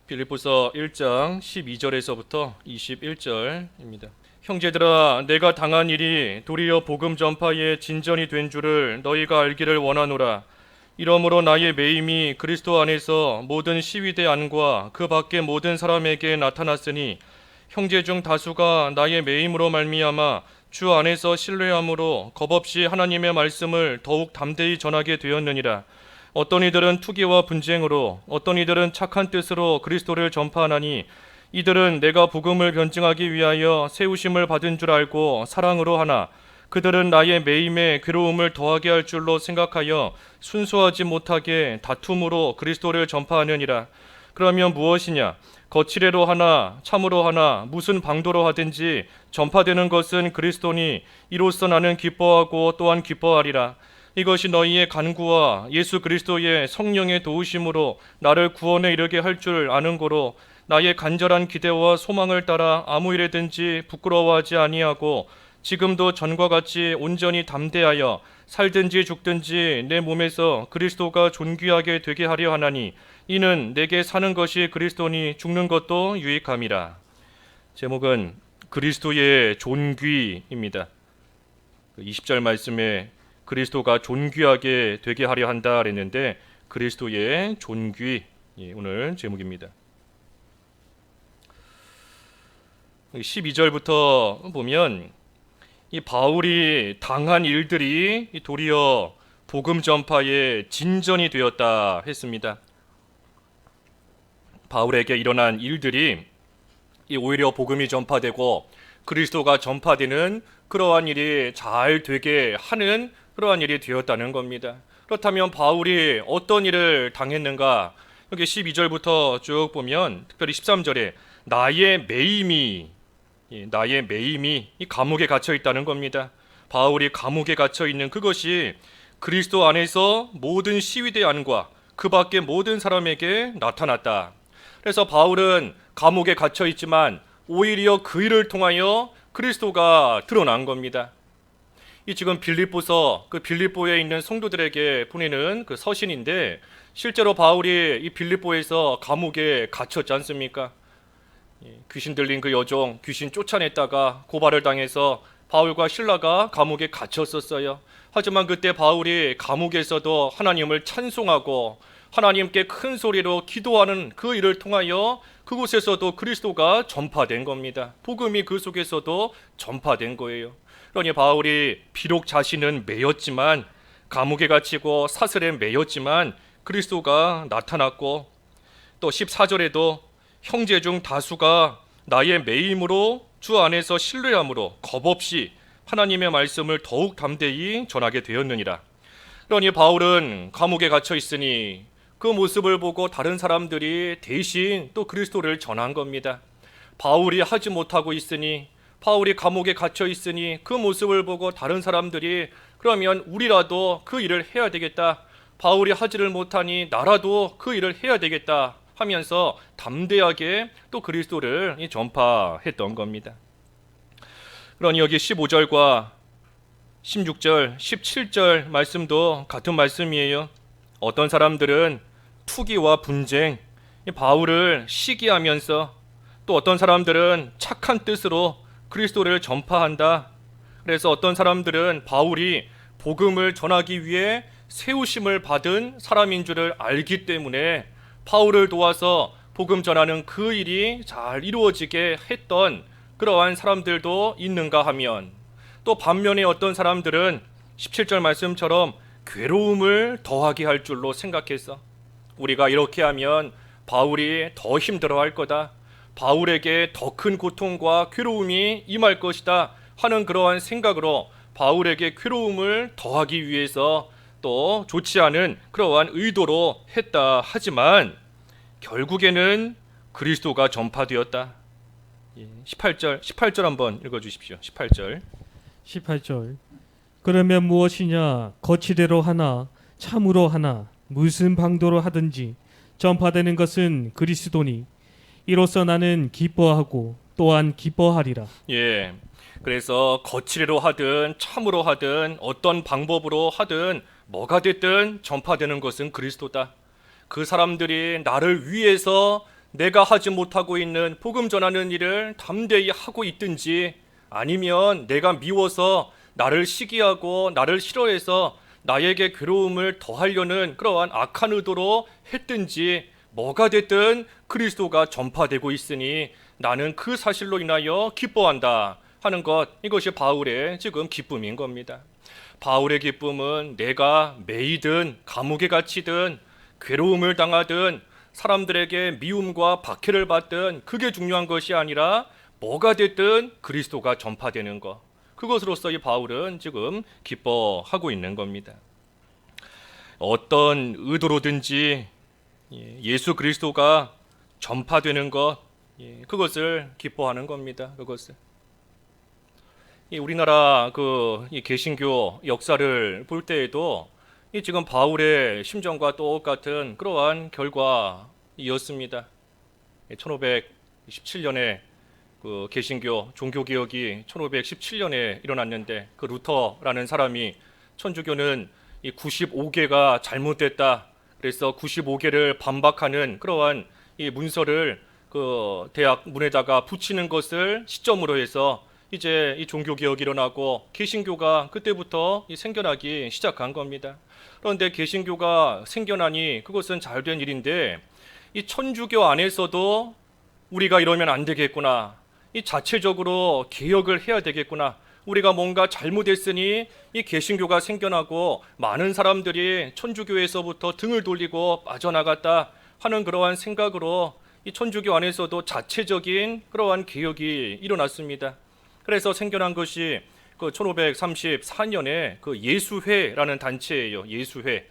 빌립보서 1장 12절에서부터 21절입니다. 형제들아, 내가 당한 일이 도리어 복음 전파의 진전이 된 줄을 너희가 알기를 원하노라. 이러므로 나의 매임이 그리스도 안에서 모든 시위대 안과 그 밖의 모든 사람에게 나타났으니 형제 중 다수가 나의 매임으로 말미암아 주 안에서 신뢰함으로 겁없이 하나님의 말씀을 더욱 담대히 전하게 되었느니라. 어떤 이들은 투기와 분쟁으로, 어떤 이들은 착한 뜻으로 그리스도를 전파하나니 이들은 내가 복음을 변증하기 위하여 세우심을 받은 줄 알고 사랑으로 하나 그들은 나의 매임에 괴로움을 더하게 할 줄로 생각하여 순수하지 못하게 다툼으로 그리스도를 전파하느니라. 그러면 무엇이냐? 거칠애로 하나 참으로 하나 무슨 방도로 하든지 전파되는 것은 그리스도니 이로써 나는 기뻐하고 또한 기뻐하리라. 이것이 너희의 간구와 예수 그리스도의 성령의 도우심으로 나를 구원에 이르게 할 줄 아는 고로 나의 간절한 기대와 소망을 따라 아무 일에든지 부끄러워하지 아니하고 지금도 전과 같이 온전히 담대하여 살든지 죽든지 내 몸에서 그리스도가 존귀하게 되게 하려 하나니 이는 내게 사는 것이 그리스도니 죽는 것도 유익함이라. 제목은 그리스도의 존귀입니다. 20절 말씀에 그리스도가 존귀하게 되게 하려 한다 그랬는데 그리스도의 존귀, 오늘 제목입니다. 12절부터 보면 이 바울이 당한 일들이 도리어 복음 전파의 진전이 되었다 했습니다. 바울에게 일어난 일들이 오히려 복음이 전파되고 그리스도가 전파되는 그러한 일이 잘 되게 하는 그러한 일이 되었다는 겁니다. 그렇다면 바울이 어떤 일을 당했는가? 여기 12절부터 쭉 보면 특별히 13절에 나의 매임이 이 감옥에 갇혀 있다는 겁니다. 바울이 감옥에 갇혀 있는 그것이 그리스도 안에서 모든 시위대 안과 그 밖의 모든 사람에게 나타났다. 그래서 바울은 감옥에 갇혀 있지만 오히려 그 일을 통하여 그리스도가 드러난 겁니다. 이 지금 빌립보서, 그 빌립보에 있는 성도들에게 보내는 그 서신인데 실제로 바울이 이 빌립보에서 감옥에 갇혔지 않습니까? 귀신 들린 그 여종, 귀신 쫓아냈다가 고발을 당해서 바울과 실라가 감옥에 갇혔었어요. 하지만 그때 바울이 감옥에서도 하나님을 찬송하고 하나님께 큰 소리로 기도하는 그 일을 통하여 그곳에서도 그리스도가 전파된 겁니다. 복음이 그 속에서도 전파된 거예요. 그러니 바울이 비록 자신은 매였지만, 감옥에 갇히고 사슬에 매였지만 그리스도가 나타났고, 또 14절에도 형제 중 다수가 나의 매임으로 주 안에서 신뢰함으로 겁없이 하나님의 말씀을 더욱 담대히 전하게 되었느니라. 그러니 바울은 감옥에 갇혀 있으니 그 모습을 보고 다른 사람들이 대신 또 그리스도를 전한 겁니다. 바울이 하지 못하고 있으니, 바울이 감옥에 갇혀 있으니 그 모습을 보고 다른 사람들이 그러면 우리라도 그 일을 해야 되겠다, 바울이 하지를 못하니 나라도 그 일을 해야 되겠다 하면서 담대하게 또 그리스도를 전파했던 겁니다. 그러니 여기 15절과 16절, 17절 말씀도 같은 말씀이에요. 어떤 사람들은 투기와 분쟁, 바울을 시기하면서, 또 어떤 사람들은 착한 뜻으로 그리스도를 전파한다. 그래서 어떤 사람들은 바울이 복음을 전하기 위해 세우심을 받은 사람인 줄을 알기 때문에 바울을 도와서 복음 전하는 그 일이 잘 이루어지게 했던 그러한 사람들도 있는가 하면, 또 반면에 어떤 사람들은 17절 말씀처럼 괴로움을 더하게 할 줄로 생각해서 우리가 이렇게 하면 바울이 더 힘들어할 거다, 바울에게 더 큰 고통과 괴로움이 임할 것이다 하는 그러한 생각으로 바울에게 괴로움을 더하기 위해서 또 좋지 않은 그러한 의도로 했다 하지만 결국에는 그리스도가 전파되었다. 18절 한번 읽어주십시오. 18절. 그러면 무엇이냐? 거칠애로 하나 참으로 하나 무슨 방도로 하든지 전파되는 것은 그리스도니 이로써 나는 기뻐하고 또한 기뻐하리라. 그래서 거칠애로 하든 참으로 하든 어떤 방법으로 하든 뭐가 됐든 전파되는 것은 그리스도다. 그 사람들이 나를 위해서 내가 하지 못하고 있는 복음 전하는 일을 담대히 하고 있든지, 아니면 내가 미워서 나를 시기하고 나를 싫어해서 나에게 괴로움을 더하려는 그러한 악한 의도로 했든지, 뭐가 됐든 그리스도가 전파되고 있으니 나는 그 사실로 인하여 기뻐한다 하는 것, 이것이 바울의 지금 기쁨인 겁니다. 바울의 기쁨은 내가 매이든 감옥에 갇히든 괴로움을 당하든 사람들에게 미움과 박해를 받든 그게 중요한 것이 아니라 뭐가 됐든 그리스도가 전파되는 것, 그것으로서 이 바울은 지금 기뻐하고 있는 겁니다. 어떤 의도로든지 예수 그리스도가 전파되는 것, 그것을 기뻐하는 겁니다. 그것을. 우리나라 이 개신교 역사를 볼 때에도 지금 바울의 심정과 똑같은 그러한 결과이었습니다. 1517년에 그 개신교 종교개혁이 1517년에 일어났는데, 그 루터라는 사람이 천주교는 이 95개가 잘못됐다, 그래서 95개를 반박하는 그러한 이 문서를 그 대학 문에다가 붙이는 것을 시점으로 해서 이제 이 종교개혁이 일어나고 개신교가 그때부터 생겨나기 시작한 겁니다. 그런데 개신교가 생겨나니 그것은 잘된 일인데, 이 천주교 안에서도 우리가 이러면 안 되겠구나, 이 자체적으로 개혁을 해야 되겠구나, 우리가 뭔가 잘못했으니 이 개신교가 생겨나고 많은 사람들이 천주교에서부터 등을 돌리고 빠져나갔다 하는 그러한 생각으로 이 천주교 안에서도 자체적인 그러한 개혁이 일어났습니다. 그래서 생겨난 것이 그 1534년에 그 예수회라는 단체예요. 예수회.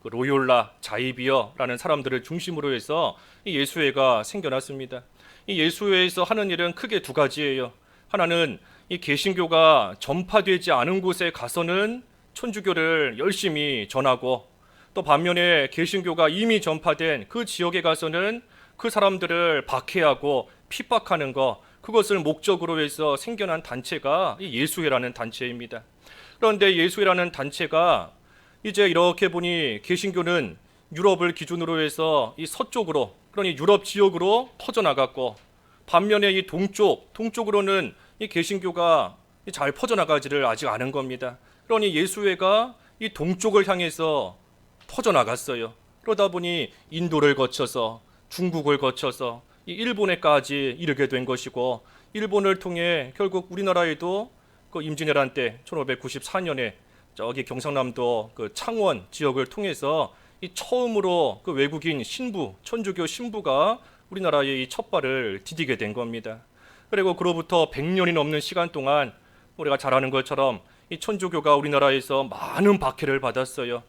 그 로욜라, 자이비어라는 사람들을 중심으로 해서 이 예수회가 생겨났습니다. 이 예수회에서 하는 일은 크게 두 가지예요. 하나는 이 개신교가 전파되지 않은 곳에 가서는 천주교를 열심히 전하고, 또 반면에 개신교가 이미 전파된 그 지역에 가서는 그 사람들을 박해하고 핍박하는 것, 그것을 목적으로 해서 생겨난 단체가 이 예수회라는 단체입니다. 그런데 예수회라는 단체가 이제 이렇게 보니 개신교는 유럽을 기준으로 해서 이 서쪽으로, 그러니 유럽 지역으로 퍼져나갔고, 반면에 이 동쪽으로는 이 개신교가 잘 퍼져나가지를 아직 않은 겁니다. 그러니 예수회가 이 동쪽을 향해서 퍼져나갔어요. 그러다 보니 인도를 거쳐서 중국을 거쳐서 이 일본에까지 이르게 된 것이고, 일본을 통해 결국 우리나라에도 그 임진왜란 때 1594년에 저기 경상남도 그 창원 지역을 통해서 이 처음으로 그 외국인 신부, 천주교 신부가 우리나라에 이 첫 발을 디디게 된 겁니다. 그리고 그로부터 100년이 넘는 시간 동안 우리가 잘 아는 것처럼 이 천주교가 우리나라에서 많은 박해를 받았어요.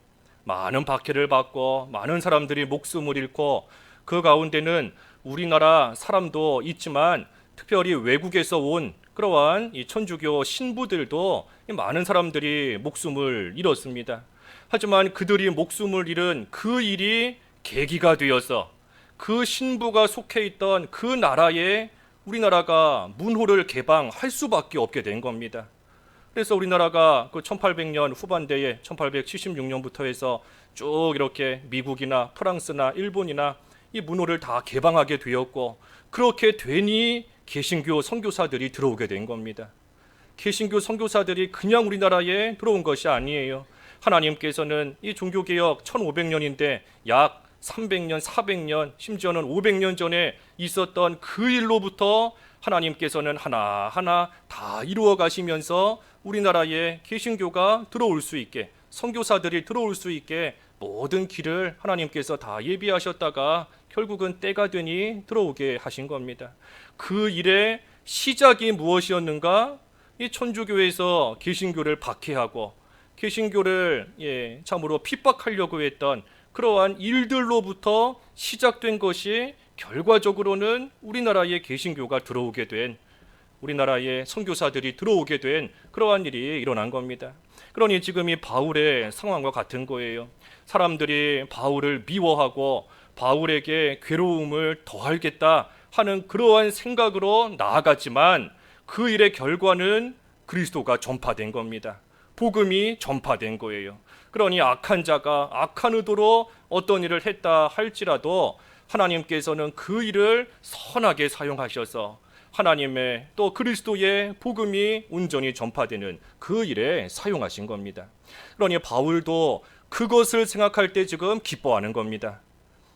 많은 박해를 받고 많은 사람들이 목숨을 잃고, 그 가운데는 우리나라 사람도 있지만 특별히 외국에서 온 그러한 이 천주교 신부들도 많은 사람들이 목숨을 잃었습니다. 하지만 그들이 목숨을 잃은 그 일이 계기가 되어서 그 신부가 속해 있던 그 나라에 우리나라가 문호를 개방할 수밖에 없게 된 겁니다. 그래서 우리나라가 그 1800년 후반대에 1876년부터 해서 쭉 이렇게 미국이나 프랑스나 일본이나 이 문호를 다 개방하게 되었고, 그렇게 되니 개신교 선교사들이 들어오게 된 겁니다. 개신교 선교사들이 그냥 우리나라에 들어온 것이 아니에요. 하나님께서는 이 종교개혁 1500년인데 약 300년, 400년, 심지어는 500년 전에 있었던 그 일로부터 하나님께서는 하나하나 다 이루어 가시면서 우리나라에 개신교가 들어올 수 있게, 선교사들이 들어올 수 있게 모든 길을 하나님께서 다 예비하셨다가 결국은 때가 되니 들어오게 하신 겁니다. 그 일의 시작이 무엇이었는가? 이 천주교에서 개신교를 박해하고 개신교를 참으로 핍박하려고 했던 그러한 일들로부터 시작된 것이 결과적으로는 우리나라에 개신교가 들어오게 된, 우리나라에 선교사들이 들어오게 된 그러한 일이 일어난 겁니다. 그러니 지금 이 바울의 상황과 같은 거예요. 사람들이 바울을 미워하고 바울에게 괴로움을 더하겠다 하는 그러한 생각으로 나아갔지만 그 일의 결과는 그리스도가 전파된 겁니다. 복음이 전파된 거예요. 그러니 악한 자가 악한 의도로 어떤 일을 했다 할지라도 하나님께서는 그 일을 선하게 사용하셔서 하나님의 또 그리스도의 복음이 온전히 전파되는 그 일에 사용하신 겁니다. 그러니 바울도 그것을 생각할 때 지금 기뻐하는 겁니다.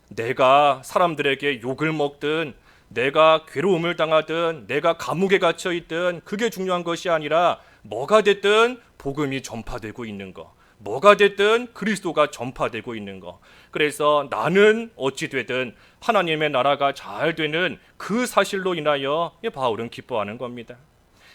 내가 사람들에게 욕을 먹든 내가 괴로움을 당하든 내가 감옥에 갇혀 있든 그게 중요한 것이 아니라 뭐가 됐든 복음이 전파되고 있는 거, 뭐가 됐든 그리스도가 전파되고 있는 거. 그래서 나는 어찌 되든 하나님의 나라가 잘 되는 그 사실로 인하여 바울은 기뻐하는 겁니다.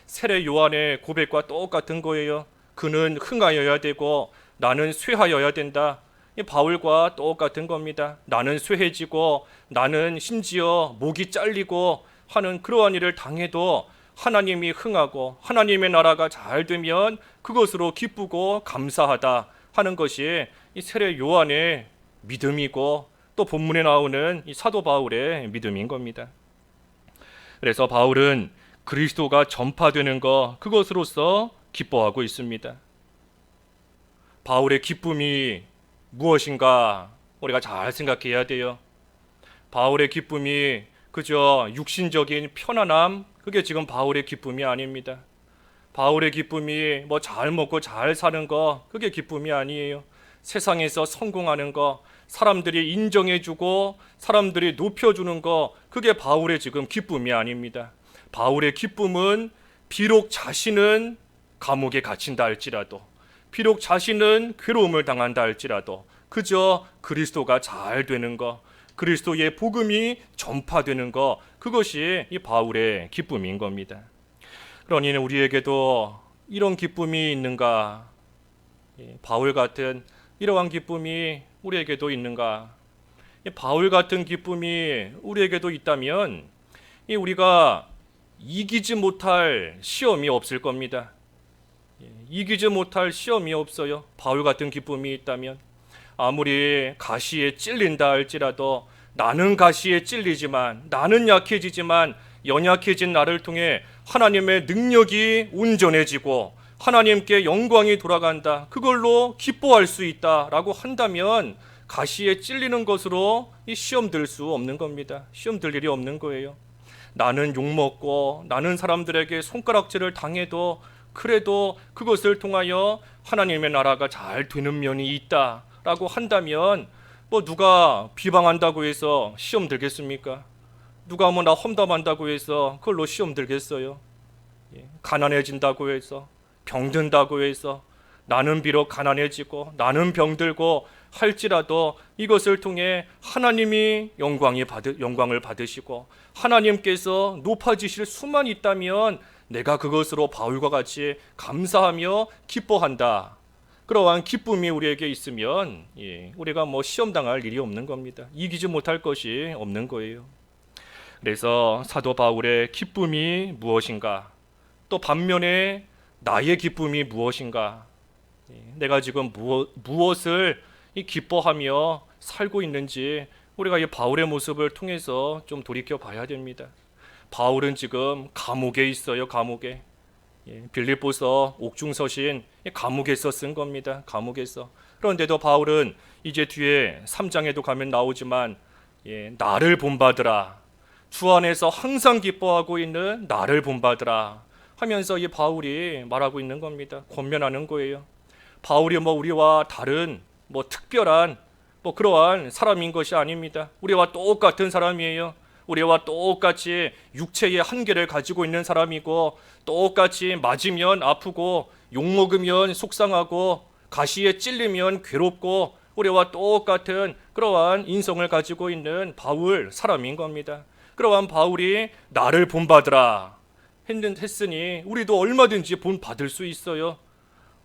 세례 요한의 고백과 똑같은 거예요. 그는 흥하여야 되고 나는 쇠하여야 된다. 바울과 똑같은 겁니다. 나는 쇠해지고 나는 심지어 목이 잘리고 하는 그러한 일을 당해도 하나님이 흥하고 하나님의 나라가 잘 되면 그것으로 기쁘고 감사하다 하는 것이 이 세례 요한의 믿음이고 또 본문에 나오는 이 사도 바울의 믿음인 겁니다. 그래서 바울은 그리스도가 전파되는 것 그것으로서 기뻐하고 있습니다. 바울의 기쁨이 무엇인가 우리가 잘 생각해야 돼요. 바울의 기쁨이 그저 육신적인 편안함 그게 지금 바울의 기쁨이 아닙니다. 바울의 기쁨이 뭐 잘 먹고 잘 사는 거 그게 기쁨이 아니에요. 세상에서 성공하는 거, 사람들이 인정해주고 사람들이 높여주는 거 그게 바울의 지금 기쁨이 아닙니다. 바울의 기쁨은 비록 자신은 감옥에 갇힌다 할지라도 비록 자신은 괴로움을 당한다 할지라도 그저 그리스도가 잘 되는 거, 그리스도의 복음이 전파되는 거 그것이 이 바울의 기쁨인 겁니다. 그러니 우리에게도 이런 기쁨이 있는가? 바울 같은 이러한 기쁨이 우리에게도 있는가? 바울 같은 기쁨이 우리에게도 있다면 우리가 이기지 못할 시험이 없을 겁니다. 이기지 못할 시험이 없어요. 바울 같은 기쁨이 있다면 아무리 가시에 찔린다 할지라도 나는 가시에 찔리지만 나는 약해지지만 연약해진 나를 통해 하나님의 능력이 온전해지고 하나님께 영광이 돌아간다. 그걸로 기뻐할 수 있다라고 한다면 가시에 찔리는 것으로 이 시험 들 수 없는 겁니다. 시험 들 일이 없는 거예요. 나는 욕먹고 나는 사람들에게 손가락질을 당해도 그래도 그것을 통하여 하나님의 나라가 잘 되는 면이 있다라고 한다면 뭐 누가 비방한다고 해서 시험 들겠습니까? 누가 뭐 나 험담한다고 해서 그걸로 시험 들겠어요? 가난해진다고 해서 병든다고 해서 나는 비록 가난해지고 나는 병들고 할지라도 이것을 통해 하나님이 영광을 받으시고 하나님께서 높아지실 수만 있다면 내가 그것으로 바울과 같이 감사하며 기뻐한다. 그러한 기쁨이 우리에게 있으면 우리가 뭐 시험당할 일이 없는 겁니다. 이기지 못할 것이 없는 거예요. 그래서 사도 바울의 기쁨이 무엇인가? 또 반면에 나의 기쁨이 무엇인가? 내가 지금 무엇을 기뻐하며 살고 있는지 우리가 이 바울의 모습을 통해서 좀 돌이켜 봐야 됩니다. 바울은 지금 감옥에 있어요. 감옥에. 빌립보서 옥중서신 감옥에서 쓴 겁니다. 감옥에서. 그런데도 바울은 이제 뒤에 3장에도 가면 나오지만 나를 본받으라. 주 안에서 항상 기뻐하고 있는 나를 본받으라 하면서 이 바울이 말하고 있는 겁니다. 권면하는 거예요. 바울이 뭐 우리와 다른 뭐 특별한 뭐 그러한 사람인 것이 아닙니다. 우리와 똑같은 사람이에요. 우리와 똑같이 육체의 한계를 가지고 있는 사람이고 똑같이 맞으면 아프고 욕먹으면 속상하고 가시에 찔리면 괴롭고 우리와 똑같은 그러한 인성을 가지고 있는 바울 사람인 겁니다. 그러한 바울이 나를 본받으라 했으니 우리도 얼마든지 본받을 수 있어요.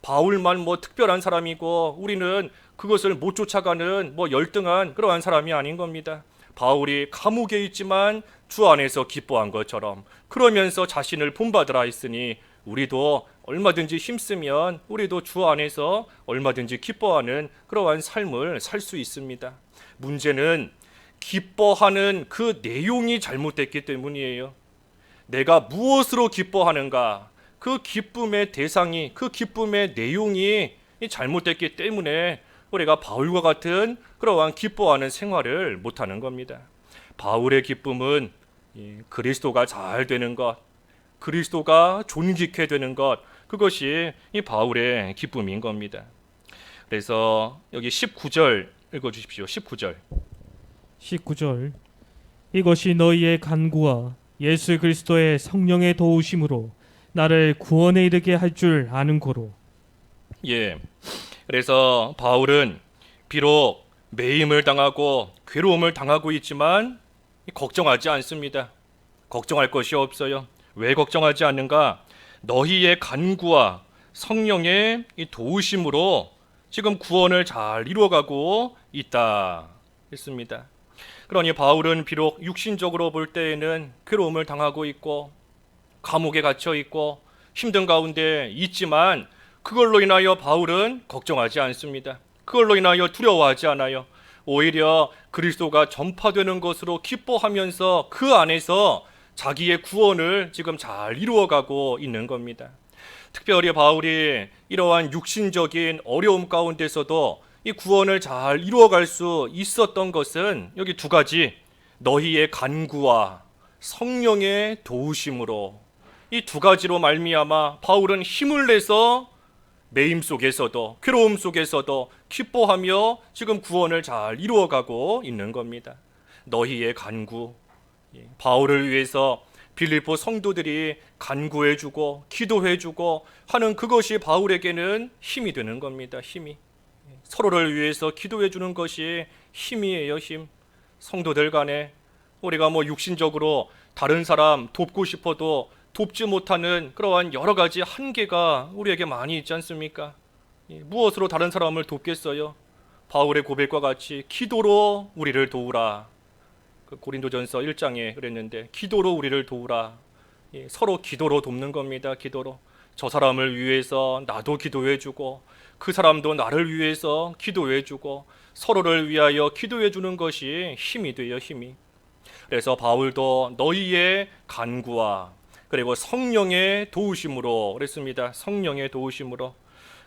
바울만 뭐 특별한 사람이고 우리는 그것을 못 쫓아가는 뭐 열등한 그러한 사람이 아닌 겁니다. 바울이 감옥에 있지만 주 안에서 기뻐한 것처럼 그러면서 자신을 본받으라 했으니 우리도 얼마든지 힘쓰면 우리도 주 안에서 얼마든지 기뻐하는 그러한 삶을 살 수 있습니다. 문제는 기뻐하는 그 내용이 잘못됐기 때문이에요. 내가 무엇으로 기뻐하는가? 그 기쁨의 대상이, 그 기쁨의 내용이 잘못됐기 때문에 우리가 바울과 같은 그러한 기뻐하는 생활을 못하는 겁니다. 바울의 기쁨은 그리스도가 잘 되는 것, 그리스도가 존귀케 되는 것, 그것이 이 바울의 기쁨인 겁니다. 그래서 여기 19절 읽어주십시오. 19절. 19절. 이것이 너희의 간구와 예수 그리스도의 성령의 도우심으로 나를 구원에 이르게 할 줄 아는 고로. 예. 그래서 바울은 비록 매임을 당하고 괴로움을 당하고 있지만 걱정하지 않습니다. 걱정할 것이 없어요. 왜 걱정하지 않는가? 너희의 간구와 성령의 이 도우심으로 지금 구원을 잘 이루어가고 있다 했습니다. 그러니 바울은 비록 육신적으로 볼 때에는 괴로움을 당하고 있고 감옥에 갇혀 있고 힘든 가운데 있지만 그걸로 인하여 바울은 걱정하지 않습니다. 그걸로 인하여 두려워하지 않아요. 오히려 그리스도가 전파되는 것으로 기뻐하면서 그 안에서 자기의 구원을 지금 잘 이루어가고 있는 겁니다. 특별히 바울이 이러한 육신적인 어려움 가운데서도 이 구원을 잘 이루어갈 수 있었던 것은 여기 두 가지, 너희의 간구와 성령의 도우심으로, 이 두 가지로 말미암아 바울은 힘을 내서 매임 속에서도 괴로움 속에서도 기뻐하며 지금 구원을 잘 이루어가고 있는 겁니다. 너희의 간구, 바울을 위해서 빌립보 성도들이 간구해주고 기도해주고 하는 그것이 바울에게는 힘이 되는 겁니다. 힘이. 서로를 위해서 기도해주는 것이 힘이에요. 힘. 성도들 간에 우리가 육신적으로 다른 사람 돕고 싶어도 돕지 못하는 그러한 여러 가지 한계가 우리에게 많이 있지 않습니까? 무엇으로 다른 사람을 돕겠어요? 바울의 고백과 같이 기도로 우리를 도우라. 고린도전서 1장에 그랬는데 기도로 우리를 도우라. 서로 기도로 돕는 겁니다. 기도로. 저 사람을 위해서 나도 기도해주고 그 사람도 나를 위해서 기도해주고 서로를 위하여 기도해주는 것이 힘이 돼요. 힘이. 그래서 바울도 너희의 간구와 그리고 성령의 도우심으로 그랬습니다. 성령의 도우심으로.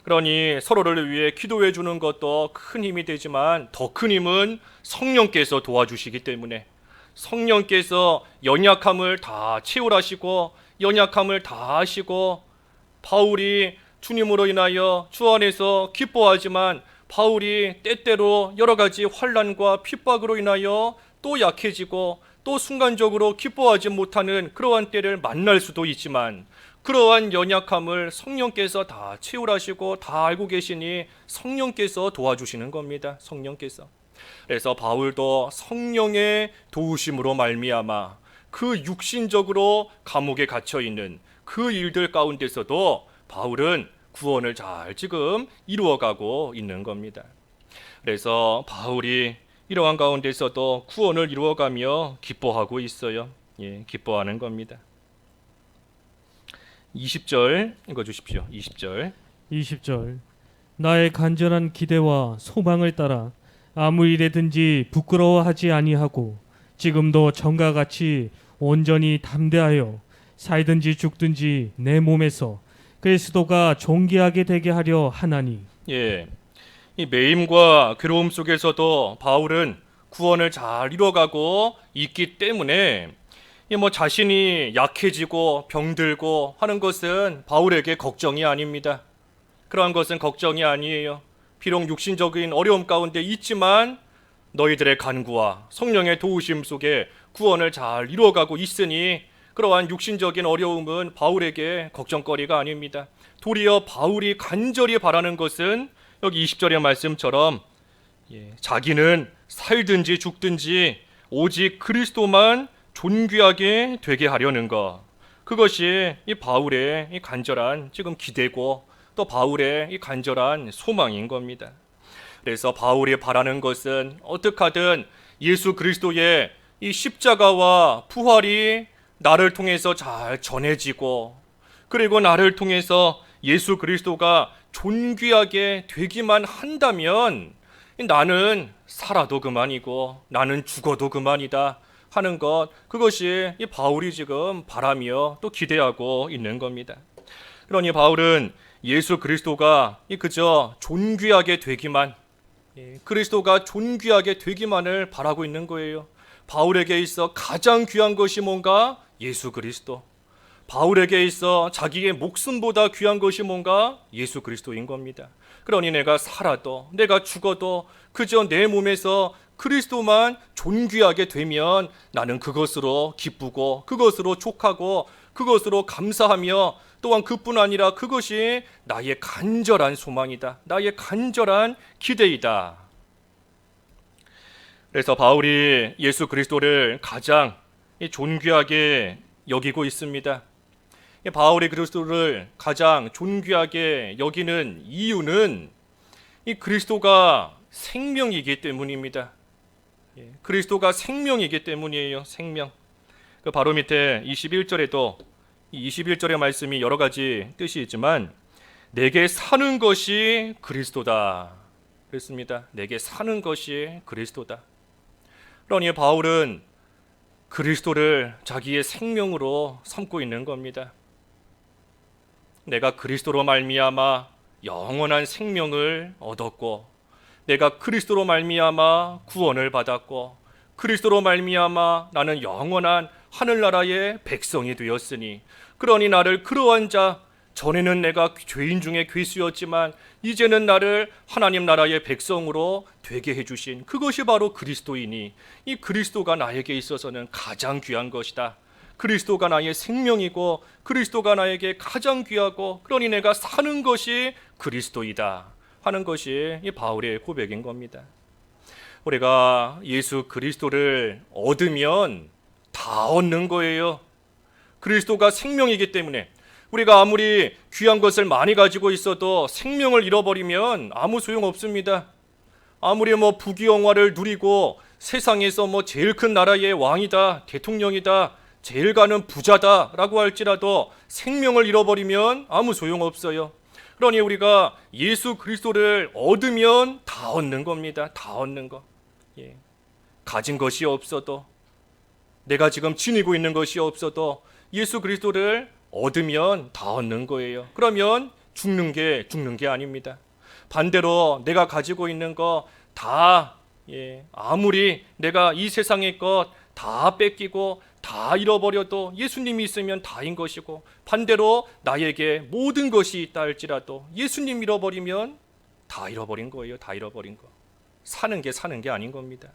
그러니 서로를 위해 기도해 주는 것도 큰 힘이 되지만 더 큰 힘은 성령께서 도와주시기 때문에 성령께서 연약함을 다 채울하시고 연약함을 다 하시고 바울이 주님으로 인하여 주 안에서 기뻐하지만 바울이 때때로 여러 가지 환난과 핍박으로 인하여 또 약해지고 또 순간적으로 기뻐하지 못하는 그러한 때를 만날 수도 있지만 그러한 연약함을 성령께서 다 채울하시고 다 알고 계시니 성령께서 도와주시는 겁니다. 성령께서. 그래서 바울도 성령의 도우심으로 말미암아 그 육신적으로 감옥에 갇혀 있는 그 일들 가운데서도 바울은 구원을 잘 지금 이루어가고 있는 겁니다. 그래서 바울이 이러한 가운데서도 구원을 이루어가며 기뻐하고 있어요. 기뻐하는 겁니다. 20절 읽어주십시오. 20절. 20절. 나의 간절한 기대와 소망을 따라 아무 일에든지 부끄러워하지 아니하고 지금도 전과 같이 온전히 담대하여 살든지 죽든지 내 몸에서 그리스도가 존귀하게 되게 하려 하나니. 이 매임과 괴로움 속에서도 바울은 구원을 잘 이뤄가고 있기 때문에 자신이 약해지고 병들고 하는 것은 바울에게 걱정이 아닙니다. 그러한 것은 걱정이 아니에요. 비록 육신적인 어려움 가운데 있지만 너희들의 간구와 성령의 도우심 속에 구원을 잘 이루어가고 있으니 그러한 육신적인 어려움은 바울에게 걱정거리가 아닙니다. 도리어 바울이 간절히 바라는 것은 여기 20절의 말씀처럼 자기는 살든지 죽든지 오직 그리스도만 존귀하게 되게 하려는 것, 그것이 이 바울의 이 간절한 지금 기대고 또 바울의 이 간절한 소망인 겁니다. 그래서 바울이 바라는 것은 어떻게 하든 예수 그리스도의 이 십자가와 부활이 나를 통해서 잘 전해지고 그리고 나를 통해서 예수 그리스도가 존귀하게 되기만 한다면 나는 살아도 그만이고 나는 죽어도 그만이다 하는 것, 그것이 이 바울이 지금 바라며 또 기대하고 있는 겁니다. 그러니 바울은 예수 그리스도가 그저 존귀하게 되기만, 그리스도가 존귀하게 되기만을 바라고 있는 거예요. 바울에게 있어 가장 귀한 것이 뭔가? 예수 그리스도. 바울에게 있어 자기의 목숨보다 귀한 것이 뭔가? 예수 그리스도인 겁니다. 그러니 내가 살아도 내가 죽어도 그저 내 몸에서 그리스도만 존귀하게 되면 나는 그것으로 기쁘고 그것으로 족하고 그것으로 감사하며 또한 그뿐 아니라 그것이 나의 간절한 소망이다. 나의 간절한 기대이다. 그래서 바울이 예수 그리스도를 가장 존귀하게 여기고 있습니다. 바울이 그리스도를 가장 존귀하게 여기는 이유는 이 그리스도가 생명이기 때문입니다. 그리스도가 생명이기 때문이에요. 생명. 그 바로 밑에 21절에도 이 21절의 말씀이 여러 가지 뜻이 있지만 내게 사는 것이 그리스도다. 그랬습니다. 내게 사는 것이 그리스도다. 그러니 바울은 그리스도를 자기의 생명으로 삼고 있는 겁니다. 내가 그리스도로 말미암아 영원한 생명을 얻었고 내가 그리스도로 말미암아 구원을 받았고 그리스도로 말미암아 나는 영원한 하늘나라의 백성이 되었으니 그러니 나를 그러한 자 전에는 내가 죄인 중에 괴수였지만 이제는 나를 하나님 나라의 백성으로 되게 해주신 그것이 바로 그리스도이니 이 그리스도가 나에게 있어서는 가장 귀한 것이다. 그리스도가 나의 생명이고 그리스도가 나에게 가장 귀하고 그러니 내가 사는 것이 그리스도이다 하는 것이 이 바울의 고백인 겁니다. 우리가 예수 그리스도를 얻으면 다 얻는 거예요. 그리스도가 생명이기 때문에 우리가 아무리 귀한 것을 많이 가지고 있어도 생명을 잃어버리면 아무 소용 없습니다. 아무리 부귀영화를 누리고 세상에서 제일 큰 나라의 왕이다, 대통령이다, 제일 가는 부자다라고 할지라도 생명을 잃어버리면 아무 소용 없어요. 그러니 우리가 예수 그리스도를 얻으면 다 얻는 겁니다. 다 얻는 거. 가진 것이 없어도 내가 지금 지니고 있는 것이 없어도 예수 그리스도를 얻으면 다 얻는 거예요. 그러면 죽는 게 아닙니다. 반대로 내가 가지고 있는 거 다 아무리 내가 이 세상의 것 다 뺏기고 다 잃어버려도 예수님이 있으면 다인 것이고 반대로 나에게 모든 것이 있다 할지라도 예수님 잃어버리면 다 잃어버린 거예요. 다 잃어버린 거. 사는 게 아닌 겁니다.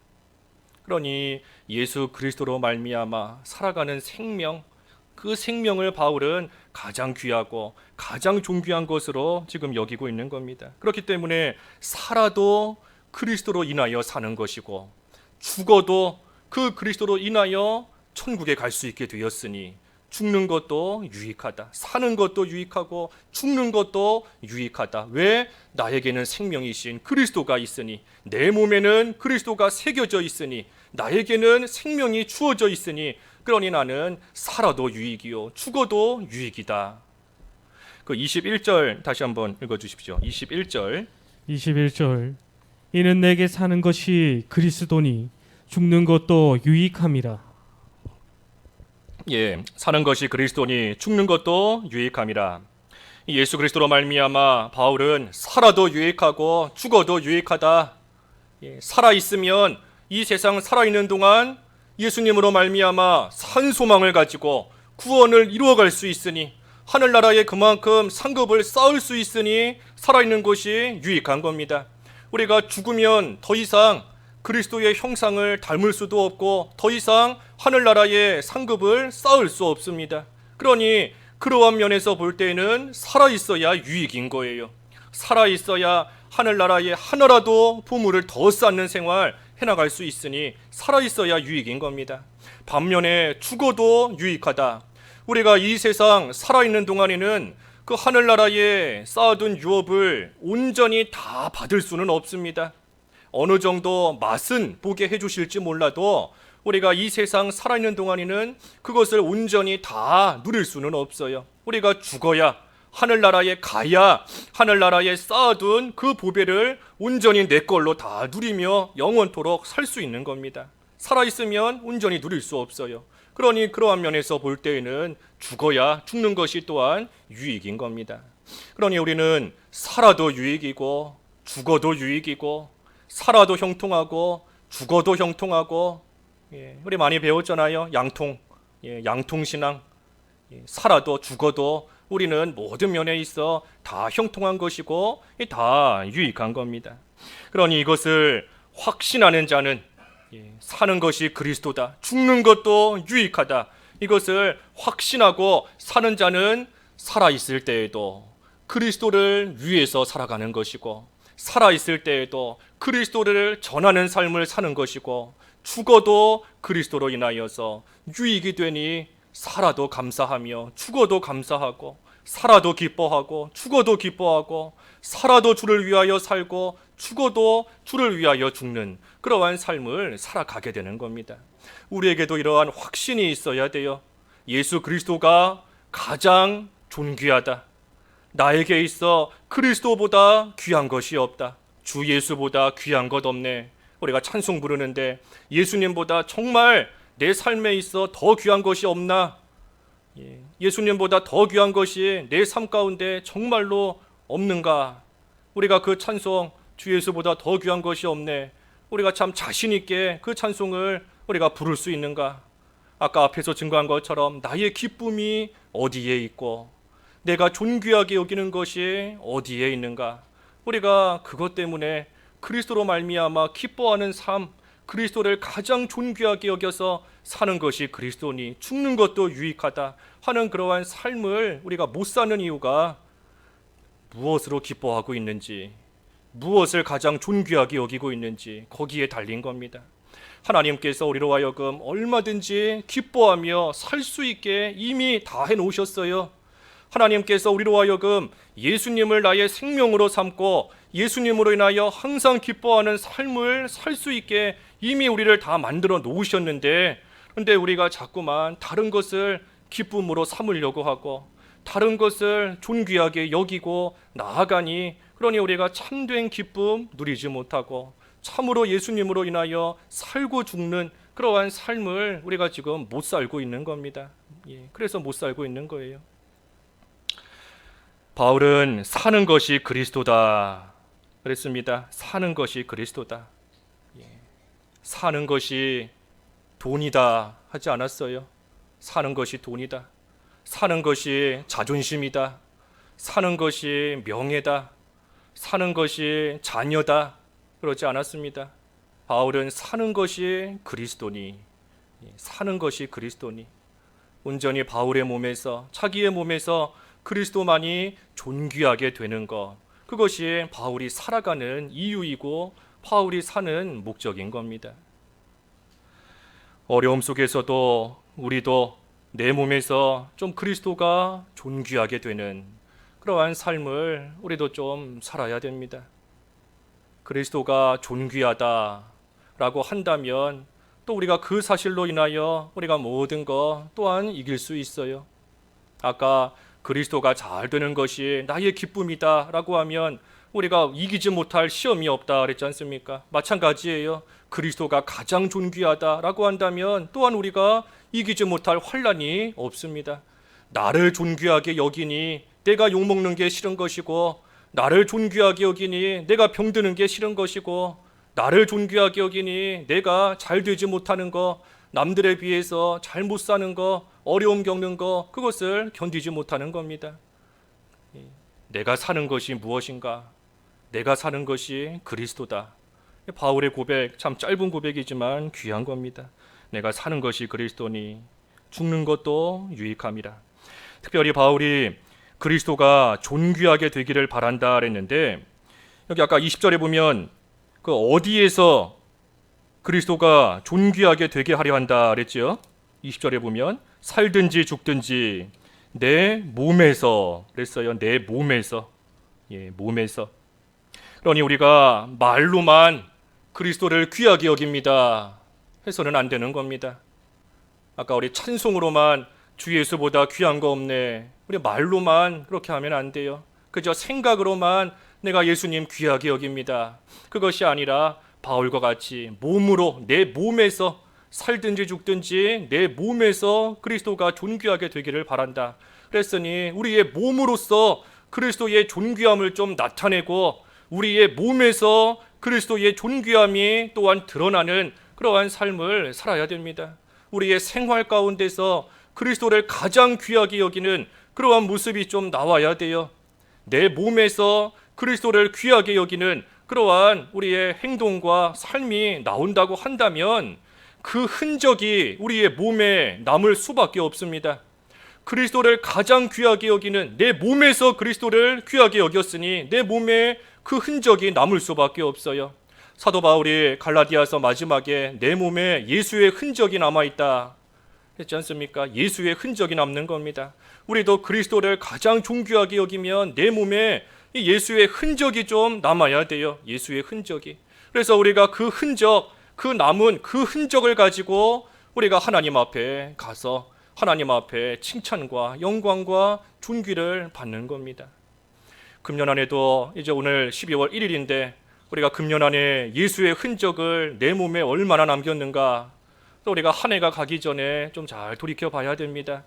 그러니 예수 그리스도로 말미암아 살아가는 생명, 그 생명을 바울은 가장 귀하고 가장 존귀한 것으로 지금 여기고 있는 겁니다. 그렇기 때문에 살아도 그리스도로 인하여 사는 것이고 죽어도 그 그리스도로 인하여 천국에 갈 수 있게 되었으니 죽는 것도 유익하다. 사는 것도 유익하고 죽는 것도 유익하다. 왜? 나에게는 생명이신 그리스도가 있으니 내 몸에는 그리스도가 새겨져 있으니 나에게는 생명이 주어져 있으니 그러니 나는 살아도 유익이요 죽어도 유익이다. 그 21절 다시 한번 읽어주십시오. 21절 이는 내게 사는 것이 그리스도니 죽는 것도 유익함이라. 사는 것이 그리스도니 죽는 것도 유익함이라. 예수 그리스도로 말미암아 바울은 살아도 유익하고 죽어도 유익하다. 살아 있으면 이 세상 살아 있는 동안 예수님으로 말미암아 산 소망을 가지고 구원을 이루어갈 수 있으니 하늘나라에 그만큼 상급을 쌓을 수 있으니 살아있는 것이 유익한 겁니다. 우리가 죽으면 더 이상 그리스도의 형상을 닮을 수도 없고 더 이상 하늘나라의 상급을 쌓을 수 없습니다. 그러니 그러한 면에서 볼 때에는 살아있어야 유익인 거예요. 살아있어야 하늘나라에 하나라도 보물을 더 쌓는 생활 해나갈 수 있으니 살아있어야 유익인 겁니다. 반면에 죽어도 유익하다. 우리가 이 세상 살아있는 동안에는 그 하늘나라에 쌓아둔 유업을 온전히 다 받을 수는 없습니다. 어느 정도 맛은 보게 해주실지 몰라도 우리가 이 세상 살아있는 동안에는 그것을 온전히 다 누릴 수는 없어요. 우리가 죽어야 하늘나라에 가야 하늘나라에 쌓아둔 그 보배를 온전히 내 걸로 다 누리며 영원토록 살 수 있는 겁니다. 살아있으면 온전히 누릴 수 없어요. 그러니 그러한 면에서 볼 때에는 죽어야 죽는 것이 또한 유익인 겁니다. 그러니 우리는 살아도 유익이고 죽어도 유익이고 살아도 형통하고 죽어도 형통하고 우리 많이 배웠잖아요. 양통, 양통신앙. 살아도 죽어도 우리는 모든 면에 있어 다 형통한 것이고 다 유익한 겁니다. 그러니 이것을 확신하는 자는 사는 것이 그리스도다, 죽는 것도 유익하다, 이것을 확신하고 사는 자는 살아있을 때에도 그리스도를 위해서 살아가는 것이고, 살아있을 때에도 그리스도를 전하는 삶을 사는 것이고, 죽어도 그리스도로 인하여서 유익이 되니 살아도 감사하며 죽어도 감사하고, 살아도 기뻐하고 죽어도 기뻐하고, 살아도 주를 위하여 살고 죽어도 주를 위하여 죽는 그러한 삶을 살아가게 되는 겁니다. 우리에게도 이러한 확신이 있어야 돼요. 예수 그리스도가 가장 존귀하다. 나에게 있어 그리스도보다 귀한 것이 없다. 주 예수보다 귀한 것 없네. 우리가 찬송 부르는데 예수님보다 정말 내 삶에 있어 더 귀한 것이 없나? 예수님보다 더 귀한 것이 내 삶 가운데 정말로 없는가? 우리가 그 찬송, 주 예수보다 더 귀한 것이 없네, 우리가 참 자신 있게 그 찬송을 우리가 부를 수 있는가? 아까 앞에서 증거한 것처럼 나의 기쁨이 어디에 있고 내가 존귀하게 여기는 것이 어디에 있는가? 우리가 그것 때문에 그리스도로 말미암아 기뻐하는 삶, 그리스도를 가장 존귀하게 여겨서 사는 것이 그리스도니 죽는 것도 유익하다 하는 그러한 삶을 우리가 못 사는 이유가 무엇으로 기뻐하고 있는지, 무엇을 가장 존귀하게 여기고 있는지 거기에 달린 겁니다. 하나님께서 우리로 하여금 얼마든지 기뻐하며 살 수 있게 이미 다 해놓으셨어요. 하나님께서 우리로 하여금 예수님을 나의 생명으로 삼고 예수님으로 인하여 항상 기뻐하는 삶을 살 수 있게 이미 우리를 다 만들어 놓으셨는데, 그런데 우리가 자꾸만 다른 것을 기쁨으로 삼으려고 하고 다른 것을 존귀하게 여기고 나아가니, 그러니 우리가 참된 기쁨 누리지 못하고 참으로 예수님으로 인하여 살고 죽는 그러한 삶을 우리가 지금 못 살고 있는 겁니다. 그래서 못 살고 있는 거예요. 바울은 사는 것이 그리스도다 그랬습니다. 사는 것이 그리스도다. 사는 것이 돈이다 하지 않았어요. 사는 것이 돈이다, 사는 것이 자존심이다, 사는 것이 명예다, 사는 것이 자녀다 그러지 않았습니다. 바울은 사는 것이 그리스도니, 사는 것이 그리스도니, 온전히 바울의 몸에서, 자기의 몸에서 그리스도만이 존귀하게 되는 것, 그것이 바울이 살아가는 이유이고 바울이 사는 목적인 겁니다. 어려움 속에서도 우리도 내 몸에서 좀 그리스도가 존귀하게 되는 그러한 삶을 우리도 좀 살아야 됩니다. 그리스도가 존귀하다라고 한다면 또 우리가 그 사실로 인하여 우리가 모든 것 또한 이길 수 있어요. 아까 그리스도가 잘 되는 것이 나의 기쁨이다라고 하면 우리가 이기지 못할 시험이 없다 그랬지 않습니까? 마찬가지예요. 그리스도가 가장 존귀하다라고 한다면 또한 우리가 이기지 못할 환난이 없습니다. 나를 존귀하게 여기니 내가 욕먹는 게 싫은 것이고, 나를 존귀하게 여기니 내가 병드는 게 싫은 것이고, 나를 존귀하게 여기니 내가 잘 되지 못하는 거, 남들에 비해서 잘 못 사는 거, 어려움 겪는 거, 그것을 견디지 못하는 겁니다. 내가 사는 것이 무엇인가? 내가 사는 것이 그리스도다. 바울의 고백, 참 짧은 고백이지만 귀한 겁니다. 내가 사는 것이 그리스도니 죽는 것도 유익함이라. 특별히 바울이 그리스도가 존귀하게 되기를 바란다 그랬는데, 여기 아까 20절에 보면 그 어디에서 그리스도가 존귀하게 되게 하려 한다 그랬죠? 20절에 보면 살든지 죽든지 내 몸에서 그랬어요. 내 몸에서. 몸에서. 그러니 우리가 말로만 그리스도를 귀하게 여깁니다 해서는 안 되는 겁니다. 아까 우리 찬송으로만 주 예수보다 귀한 거 없네, 우리 말로만 그렇게 하면 안 돼요. 그저 생각으로만 내가 예수님 귀하게 여깁니다, 그것이 아니라 바울과 같이 몸으로, 내 몸에서 살든지 죽든지 내 몸에서 그리스도가 존귀하게 되기를 바란다 그랬으니 우리의 몸으로서 그리스도의 존귀함을 좀 나타내고 우리의 몸에서 그리스도의 존귀함이 또한 드러나는 그러한 삶을 살아야 됩니다. 우리의 생활 가운데서 그리스도를 가장 귀하게 여기는 그러한 모습이 좀 나와야 돼요. 내 몸에서 그리스도를 귀하게 여기는 그러한 우리의 행동과 삶이 나온다고 한다면 그 흔적이 우리의 몸에 남을 수밖에 없습니다. 그리스도를 가장 귀하게 여기는 내 몸에서 그리스도를 귀하게 여겼으니 내 몸에 그 흔적이 남을 수밖에 없어요. 사도 바울이 갈라디아서 마지막에 내 몸에 예수의 흔적이 남아있다 했지 않습니까? 예수의 흔적이 남는 겁니다. 우리도 그리스도를 가장 존귀하게 여기면 내 몸에 이 예수의 흔적이 좀 남아야 돼요. 예수의 흔적이. 그래서 우리가 그 흔적, 그 남은 그 흔적을 가지고 우리가 하나님 앞에 가서 하나님 앞에 칭찬과 영광과 존귀를 받는 겁니다. 금년 안에도 이제 오늘 12월 1일인데 우리가 금년 안에 예수의 흔적을 내 몸에 얼마나 남겼는가, 또 우리가 한 해가 가기 전에 좀 잘 돌이켜 봐야 됩니다.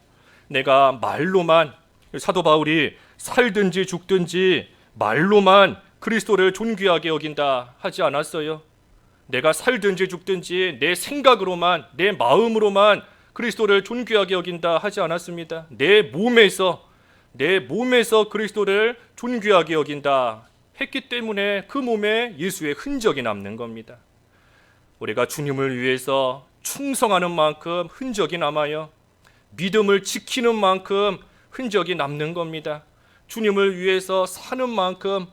내가 말로만, 사도 바울이 살든지 죽든지 말로만 그리스도를 존귀하게 여긴다 하지 않았어요. 내가 살든지 죽든지 내 생각으로만, 내 마음으로만 그리스도를 존귀하게 여긴다 하지 않았습니다. 내 몸에서 그리스도를 존귀하게 여긴다 했기 때문에 그 몸에 예수의 흔적이 남는 겁니다. 우리가 주님을 위해서 충성하는 만큼 흔적이 남아요. 믿음을 지키는 만큼 흔적이 남는 겁니다. 주님을 위해서 사는 만큼,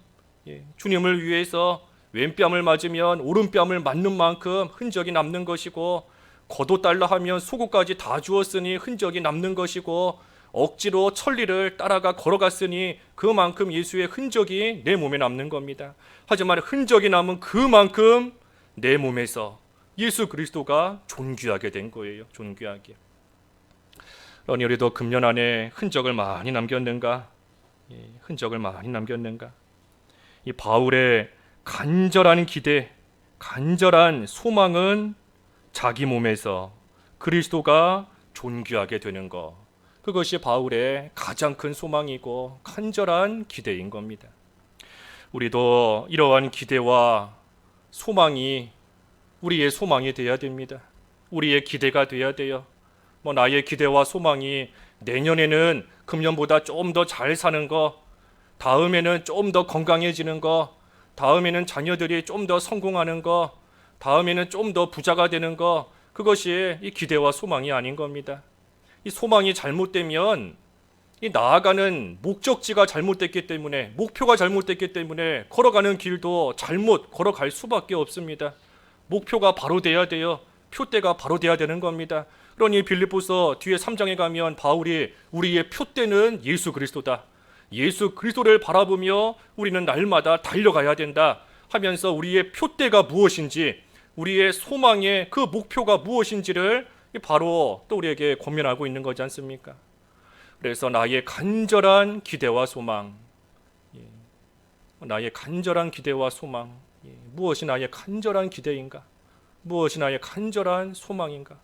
주님을 위해서 왼뺨을 맞으면 오른뺨을 맞는 만큼 흔적이 남는 것이고, 겉옷달라 하면 속옷까지 다 주었으니 흔적이 남는 것이고, 억지로 천리를 따라가 걸어갔으니 그만큼 예수의 흔적이 내 몸에 남는 겁니다. 하지만 흔적이 남은 그만큼 내 몸에서 예수 그리스도가 존귀하게 된 거예요. 존귀하게. 그러니 우리도 금년 안에 흔적을 많이 남겼는가? 흔적을 많이 남겼는가? 이 바울의 간절한 기대, 간절한 소망은 자기 몸에서 그리스도가 존귀하게 되는 것, 그것이 바울의 가장 큰 소망이고 간절한 기대인 겁니다. 우리도 이러한 기대와 소망이 우리의 소망이 되어야 됩니다. 우리의 기대가 되어야 돼요. 나의 기대와 소망이 내년에는 금년보다 좀 더 잘 사는 거, 다음에는 좀 더 건강해지는 거, 다음에는 자녀들이 좀 더 성공하는 거, 다음에는 좀 더 부자가 되는 거, 그것이 이 기대와 소망이 아닌 겁니다. 이 소망이 잘못되면 이 나아가는 목적지가 잘못됐기 때문에, 목표가 잘못됐기 때문에 걸어가는 길도 잘못 걸어갈 수밖에 없습니다. 목표가 바로 돼야 돼요. 표대가 바로 돼야 되는 겁니다. 그러니 빌립보서 뒤에 3장에 가면 바울이 우리의 표대는 예수 그리스도다, 예수 그리스도를 바라보며 우리는 날마다 달려가야 된다 하면서 우리의 표대가 무엇인지, 우리의 소망의 그 목표가 무엇인지를 바로 또 우리에게 권면하고 있는 거지 않습니까? 그래서 나의 간절한 기대와 소망, 나의 간절한 기대와 소망, 무엇이 나의 간절한 기대인가? 무엇이 나의 간절한 소망인가?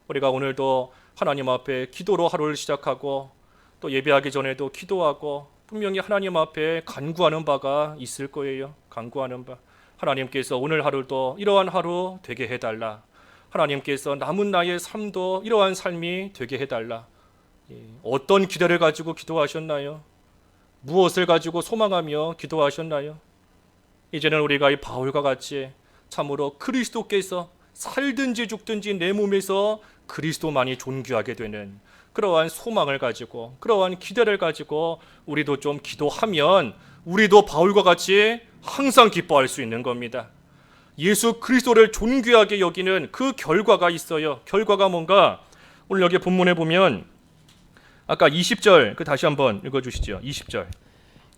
우리가 오늘도 하나님 앞에 기도로 하루를 시작하고 또 예배하기 전에도 기도하고 분명히 하나님 앞에 간구하는 바가 있을 거예요. 간구하는 바. 하나님께서 오늘 하루도 이러한 하루 되게 해달라. 하나님께서 남은 나의 삶도 이러한 삶이 되게 해달라. 어떤 기대를 가지고 기도하셨나요? 무엇을 가지고 소망하며 기도하셨나요? 이제는 우리가 이 바울과 같이 참으로 그리스도께서 살든지 죽든지 내 몸에서 그리스도만이 존귀하게 되는 그러한 소망을 가지고, 그러한 기대를 가지고 우리도 좀 기도하면 우리도 바울과 같이 항상 기뻐할 수 있는 겁니다. 예수 그리스도를 존귀하게 여기는 그 결과가 있어요. 결과가 뭔가? 오늘 여기 본문에 보면 아까 20절 다시 한번 읽어주시죠.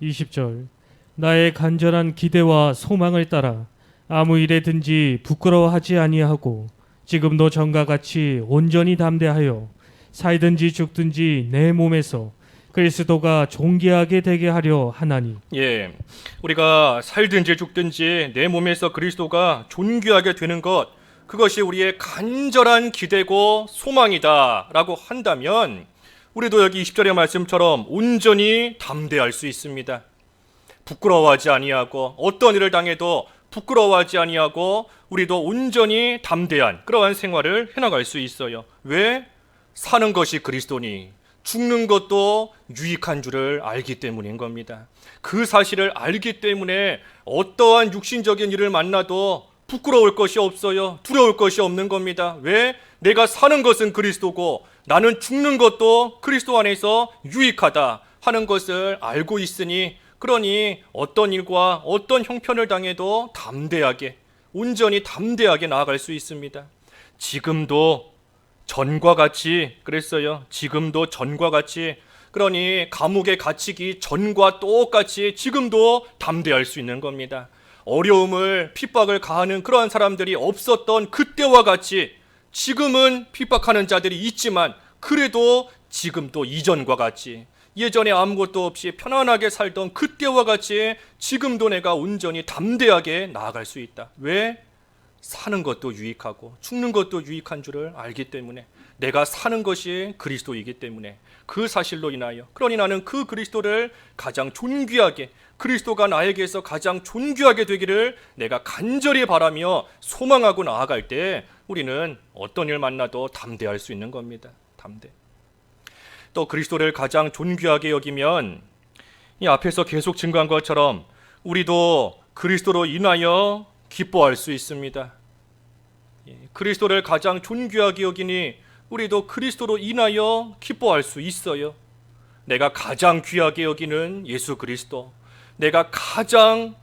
20절 나의 간절한 기대와 소망을 따라 아무 일에든지 부끄러워하지 아니하고 지금도 전과 같이 온전히 담대하여 살든지 죽든지 내 몸에서 그리스도가 존귀하게 되게 하려 하나니. 우리가 살든지 죽든지 내 몸에서 그리스도가 존귀하게 되는 것, 그것이 우리의 간절한 기대고 소망이다라고 한다면 우리도 여기 20절의 말씀처럼 온전히 담대할 수 있습니다. 부끄러워하지 아니하고 어떤 일을 당해도 부끄러워하지 아니하고 우리도 온전히 담대한 그러한 생활을 해나갈 수 있어요. 왜? 사는 것이 그리스도니 죽는 것도 유익한 줄을 알기 때문인 겁니다. 그 사실을 알기 때문에 어떠한 육신적인 일을 만나도 부끄러울 것이 없어요. 두려울 것이 없는 겁니다. 왜? 내가 사는 것은 그리스도고 나는 죽는 것도 그리스도 안에서 유익하다 하는 것을 알고 있으니, 그러니 어떤 일과 어떤 형편을 당해도 담대하게, 온전히 담대하게 나아갈 수 있습니다. 지금도 전과 같이 그랬어요. 지금도 전과 같이, 그러니 감옥에 갇히기 전과 똑같이 지금도 담대할 수 있는 겁니다. 어려움을, 핍박을 가하는 그러한 사람들이 없었던 그때와 같이 지금은 핍박하는 자들이 있지만 그래도 지금도 이전과 같이, 예전에 아무것도 없이 편안하게 살던 그때와 같이 지금도 내가 온전히 담대하게 나아갈 수 있다. 왜? 사는 것도 유익하고 죽는 것도 유익한 줄을 알기 때문에, 내가 사는 것이 그리스도이기 때문에 그 사실로 인하여, 그러니 나는 그 그리스도를 가장 존귀하게, 그리스도가 나에게서 가장 존귀하게 되기를 내가 간절히 바라며 소망하고 나아갈 때 우리는 어떤 일 만나도 담대할 수 있는 겁니다. 담대. 또 그리스도를 가장 존귀하게 여기면 이 앞에서 계속 증거한 것처럼 우리도 그리스도로 인하여 기뻐할 수 있습니다. 그리스도를 가장 존귀하게 여기니 우리도 그리스도로 인하여 기뻐할 수 있어요. 내가 가장 귀하게 여기는 예수 그리스도, 내가 가장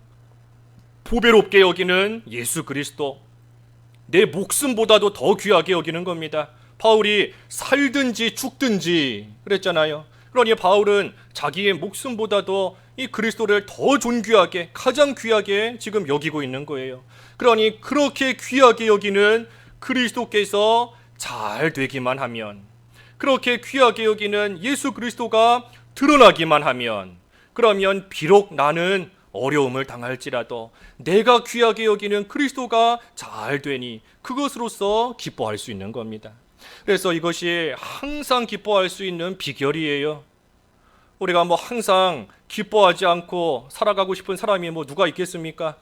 보배롭게 여기는 예수 그리스도, 내 목숨보다도 더 귀하게 여기는 겁니다. 바울이 살든지 죽든지 그랬잖아요. 그러니 바울은 자기의 목숨보다도 이 그리스도를 더 존귀하게, 가장 귀하게 지금 여기고 있는 거예요. 그러니 그렇게 귀하게 여기는 그리스도께서 잘 되기만 하면, 그렇게 귀하게 여기는 예수 그리스도가 드러나기만 하면, 그러면 비록 나는 어려움을 당할지라도 내가 귀하게 여기는 그리스도가 잘 되니 그것으로서 기뻐할 수 있는 겁니다. 그래서 이것이 항상 기뻐할 수 있는 비결이에요. 우리가 항상 기뻐하지 않고 살아가고 싶은 사람이 누가 있겠습니까?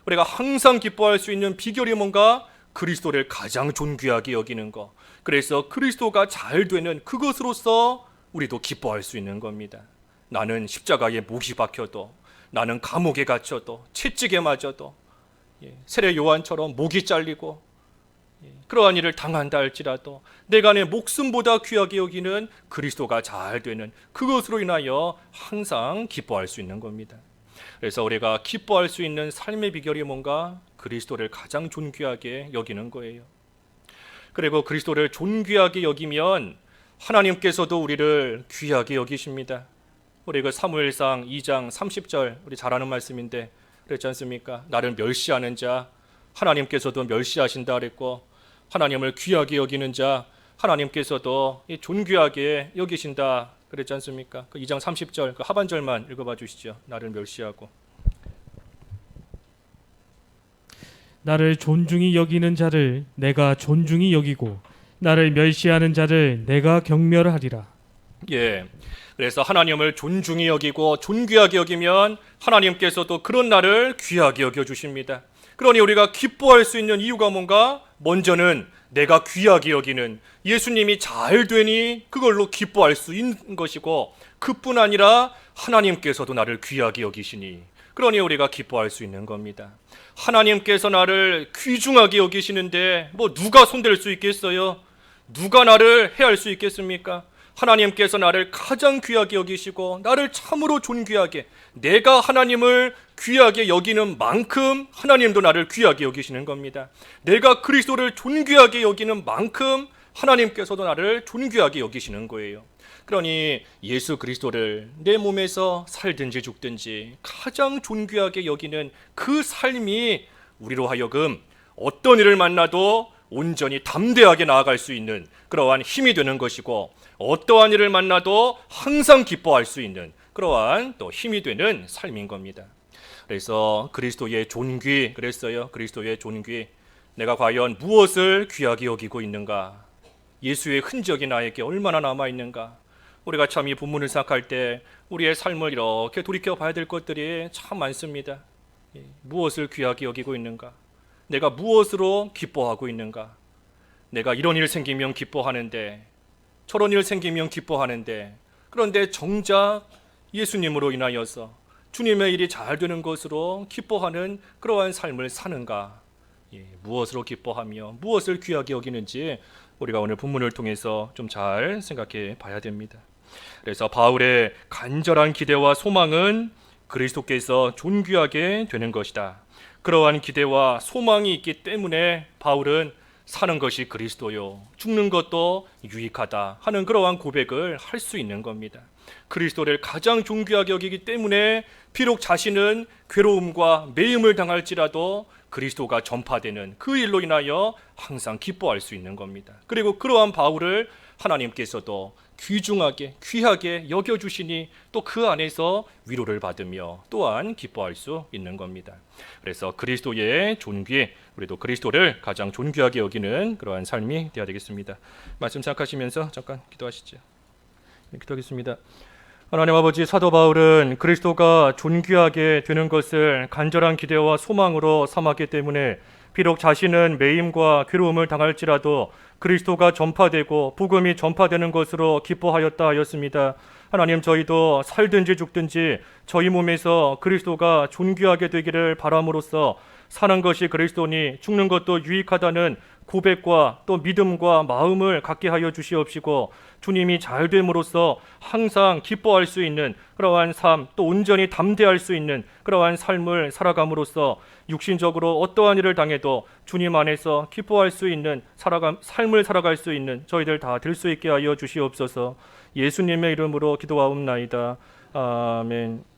우리가 항상 기뻐할 수 있는 비결이 뭔가? 그리스도를 가장 존귀하게 여기는 것. 그래서 그리스도가 잘 되는 그것으로서 우리도 기뻐할 수 있는 겁니다. 나는 십자가에 못이 박혀도, 나는 감옥에 갇혀도, 채찍에 맞아도, 세례 요한처럼 목이 잘리고 그러한 일을 당한다 할지라도 내가 내 목숨보다 귀하게 여기는 그리스도가 잘 되는 그것으로 인하여 항상 기뻐할 수 있는 겁니다. 그래서 우리가 기뻐할 수 있는 삶의 비결이 뭔가? 그리스도를 가장 존귀하게 여기는 거예요. 그리고 그리스도를 존귀하게 여기면 하나님께서도 우리를 귀하게 여기십니다. 우리 사무엘상 2장 30절 우리 잘 아는 말씀인데 그렇지 않습니까? 나를 멸시하는 자 하나님께서도 멸시하신다 그랬고, 하나님을 귀하게 여기는 자 하나님께서도 존귀하게 여기신다 그랬지 않습니까? 그 2장 30절 그 하반절만 읽어봐 주시죠. 나를 멸시하고, 나를 존중히 여기는 자를 내가 존중히 여기고 나를 멸시하는 자를 내가 경멸하리라. 그래서 하나님을 존중히 여기고 존귀하게 여기면 하나님께서도 그런 나를 귀하게 여겨주십니다. 그러니 우리가 기뻐할 수 있는 이유가 뭔가? 먼저는 내가 귀하게 여기는 예수님이 잘 되니 그걸로 기뻐할 수 있는 것이고, 그뿐 아니라 하나님께서도 나를 귀하게 여기시니 그러니 우리가 기뻐할 수 있는 겁니다. 하나님께서 나를 귀중하게 여기시는데 누가 손댈 수 있겠어요? 누가 나를 해할 수 있겠습니까? 하나님께서 나를 가장 귀하게 여기시고 나를 참으로 존귀하게, 내가 하나님을 귀하게 여기는 만큼 하나님도 나를 귀하게 여기시는 겁니다. 내가 그리스도를 존귀하게 여기는 만큼 하나님께서도 나를 존귀하게 여기시는 거예요. 그러니 예수 그리스도를 내 몸에서 살든지 죽든지 가장 존귀하게 여기는 그 삶이 우리로 하여금 어떤 일을 만나도 온전히 담대하게 나아갈 수 있는 그러한 힘이 되는 것이고, 어떠한 일을 만나도 항상 기뻐할 수 있는 그러한 또 힘이 되는 삶인 겁니다. 그래서 그리스도의 존귀 그랬어요. 그리스도의 존귀. 내가 과연 무엇을 귀하게 여기고 있는가? 예수의 흔적이 나에게 얼마나 남아 있는가? 우리가 참 이 본문을 생각할 때 우리의 삶을 이렇게 돌이켜 봐야 될 것들이 참 많습니다. 무엇을 귀하게 여기고 있는가? 내가 무엇으로 기뻐하고 있는가? 내가 이런 일 생기면 기뻐하는데, 저런 일 생기면 기뻐하는데, 그런데 정작 예수님으로 인하여서 주님의 일이 잘 되는 것으로 기뻐하는 그러한 삶을 사는가? 무엇으로 기뻐하며 무엇을 귀하게 여기는지 우리가 오늘 본문을 통해서 좀 잘 생각해 봐야 됩니다. 그래서 바울의 간절한 기대와 소망은 그리스도께서 존귀하게 되는 것이다. 그러한 기대와 소망이 있기 때문에 바울은 사는 것이 그리스도요, 죽는 것도 유익하다 하는 그러한 고백을 할 수 있는 겁니다. 그리스도를 가장 존귀하게 여기기 때문에 비록 자신은 괴로움과 매임을 당할지라도 그리스도가 전파되는 그 일로 인하여 항상 기뻐할 수 있는 겁니다. 그리고 그러한 바울을 하나님께서도 귀중하게 귀하게 여겨주시니 또 그 안에서 위로를 받으며 또한 기뻐할 수 있는 겁니다. 그래서 그리스도의 존귀, 우리도 그리스도를 가장 존귀하게 여기는 그러한 삶이 되어야 되겠습니다. 말씀 생각하시면서 잠깐 기도하시죠. 기도하겠습니다. 하나님 아버지, 사도 바울은 그리스도가 존귀하게 되는 것을 간절한 기대와 소망으로 삼았기 때문에 비록 자신은 매임과 괴로움을 당할지라도 그리스도가 전파되고 복음이 전파되는 것으로 기뻐하였다 하였습니다. 하나님, 저희도 살든지 죽든지 저희 몸에서 그리스도가 존귀하게 되기를 바람으로써 사는 것이 그리스도니 죽는 것도 유익하다는 고백과 또 믿음과 마음을 갖게 하여 주시옵시고, 주님이 잘 됨으로써 항상 기뻐할 수 있는 그러한 삶, 또 온전히 담대할 수 있는 그러한 삶을 살아감으로써 육신적으로 어떠한 일을 당해도 주님 안에서 기뻐할 수 있는 삶을 살아갈 수 있는 저희들 다 될 수 있게 하여 주시옵소서. 예수님의 이름으로 기도하옵나이다. 아멘.